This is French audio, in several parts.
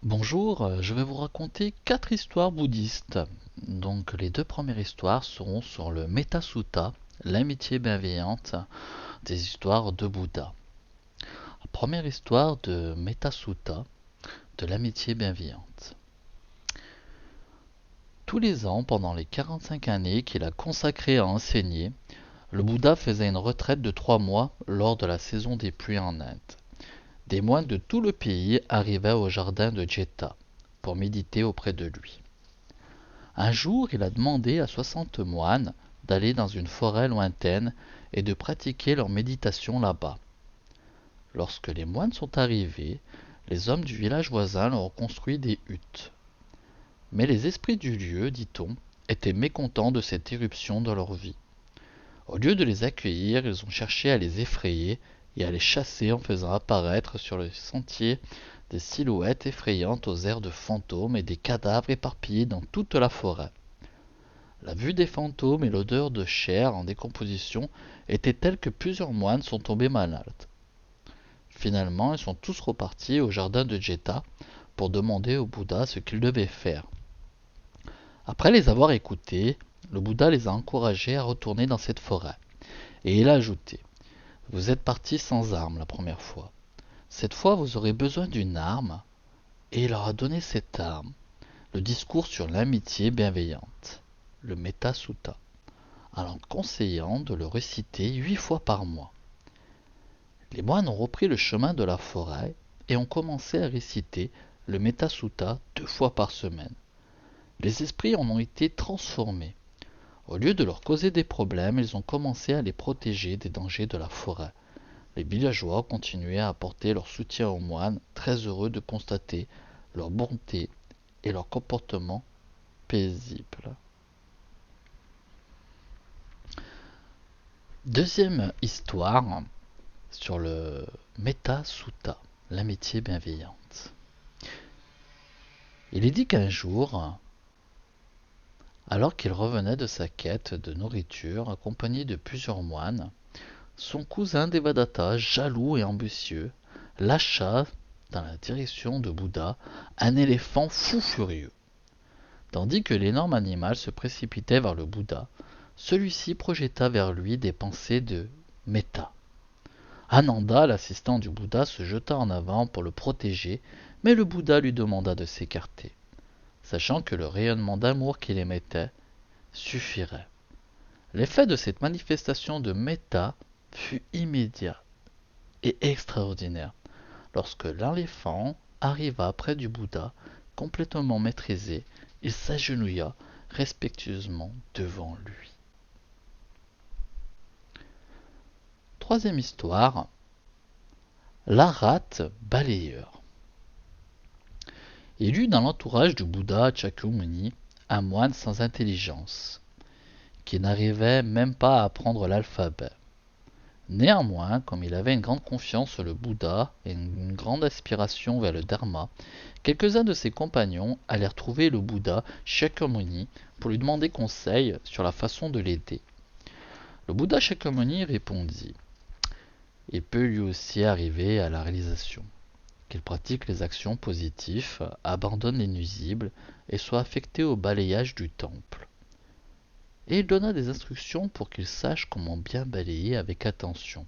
Bonjour, je vais vous raconter 4 histoires bouddhistes. Donc les deux premières histoires seront sur le Metta Sutta, l'amitié bienveillante, des histoires de Bouddha. La première histoire de Metta Sutta, de l'amitié bienveillante. Tous les ans, pendant les 45 années qu'il a consacrées à enseigner, le Bouddha faisait une retraite de 3 mois lors de la saison des pluies en Inde. Des moines de tout le pays arrivaient au jardin de Jeta pour méditer auprès de lui. Un jour, il a demandé à 60 moines d'aller dans une forêt lointaine et de pratiquer leur méditation là-bas. Lorsque les moines sont arrivés, les hommes du village voisin leur ont construit des huttes. Mais les esprits du lieu, dit-on, étaient mécontents de cette éruption dans leur vie. Au lieu de les accueillir, ils ont cherché à les effrayer et à les chasser en faisant apparaître sur le sentier des silhouettes effrayantes aux airs de fantômes et des cadavres éparpillés dans toute la forêt. La vue des fantômes et l'odeur de chair en décomposition étaient telles que plusieurs moines sont tombés malades. Finalement, ils sont tous repartis au jardin de Jeta pour demander au Bouddha ce qu'ils devaient faire. Après les avoir écoutés, le Bouddha les a encouragés à retourner dans cette forêt. Et il a ajouté: Vous êtes partis sans armes la première fois. Cette fois, vous aurez besoin d'une arme. Et il leur a donné cette arme, le discours sur l'amitié bienveillante, le Metta Sutta, en leur conseillant de le réciter 8 fois par mois. Les moines ont repris le chemin de la forêt et ont commencé à réciter le Metta Sutta 2 fois par semaine. Les esprits en ont été transformés. Au lieu de leur causer des problèmes, ils ont commencé à les protéger des dangers de la forêt. Les villageois continuaient à apporter leur soutien aux moines, très heureux de constater leur bonté et leur comportement paisible. Deuxième histoire sur le Metta Sutta, l'amitié bienveillante. Il est dit qu'un jour, alors qu'il revenait de sa quête de nourriture accompagné de plusieurs moines, son cousin Devadatta, jaloux et ambitieux, lâcha dans la direction de Bouddha un éléphant fou furieux. Tandis que l'énorme animal se précipitait vers le Bouddha, celui-ci projeta vers lui des pensées de Metta. Ananda, l'assistant du Bouddha, se jeta en avant pour le protéger, mais le Bouddha lui demanda de s'écarter, sachant que le rayonnement d'amour qu'il émettait suffirait. L'effet de cette manifestation de Metta fut immédiat et extraordinaire. Lorsque l'éléphant arriva près du Bouddha, complètement maîtrisé, il s'agenouilla respectueusement devant lui. Troisième histoire, l'Arhat balayeur. Il y eut dans l'entourage du Bouddha Shakyamuni un moine sans intelligence, qui n'arrivait même pas à apprendre l'alphabet. Néanmoins, comme il avait une grande confiance sur le Bouddha et une grande aspiration vers le Dharma, quelques-uns de ses compagnons allèrent trouver le Bouddha Shakyamuni pour lui demander conseil sur la façon de l'aider. Le Bouddha Shakyamuni répondit: Il peut lui aussi arriver à la réalisation, qu'il pratique les actions positives, abandonne les nuisibles et soit affecté au balayage du temple. Et il donna des instructions pour qu'il sache comment bien balayer avec attention.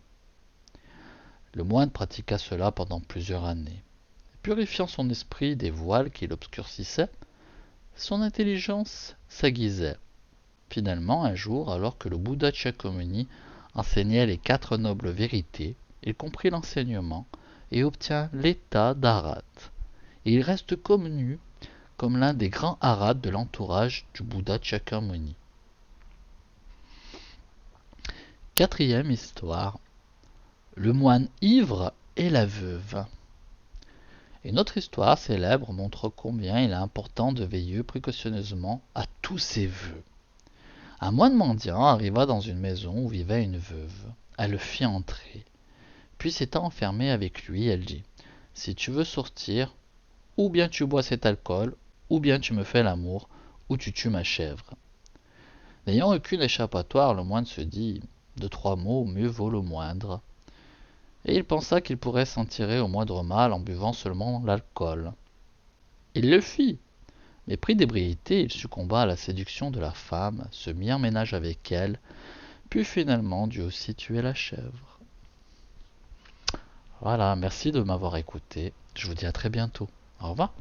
Le moine pratiqua cela pendant plusieurs années. Purifiant son esprit des voiles qui l'obscurcissaient, son intelligence s'aiguisait. Finalement, un jour, alors que le Bouddha Shakyamuni enseignait les 4 nobles vérités, il comprit l'enseignement et obtint l'état d'Arhat. Et il reste connu comme l'un des grands Arhats de l'entourage du Bouddha Shakyamuni. Quatrième histoire, le moine ivre et la veuve. Une autre histoire célèbre montre combien il est important de veiller précautionneusement à tous ses vœux. Un moine mendiant arriva dans une maison où vivait une veuve. Elle le fit entrer. Puis s'étant enfermée avec lui, elle dit: Si tu veux sortir, ou bien tu bois cet alcool, ou bien tu me fais l'amour, ou tu tues ma chèvre. N'ayant aucune échappatoire, le moine se dit: De 3 mots, mieux vaut le moindre. Et il pensa qu'il pourrait s'en tirer au moindre mal en buvant seulement l'alcool. Il le fit, mais pris d'ébriété, il succomba à la séduction de la femme, se mit en ménage avec elle, puis finalement dut aussi tuer la chèvre. Voilà, merci de m'avoir écouté. Je vous dis à très bientôt. Au revoir.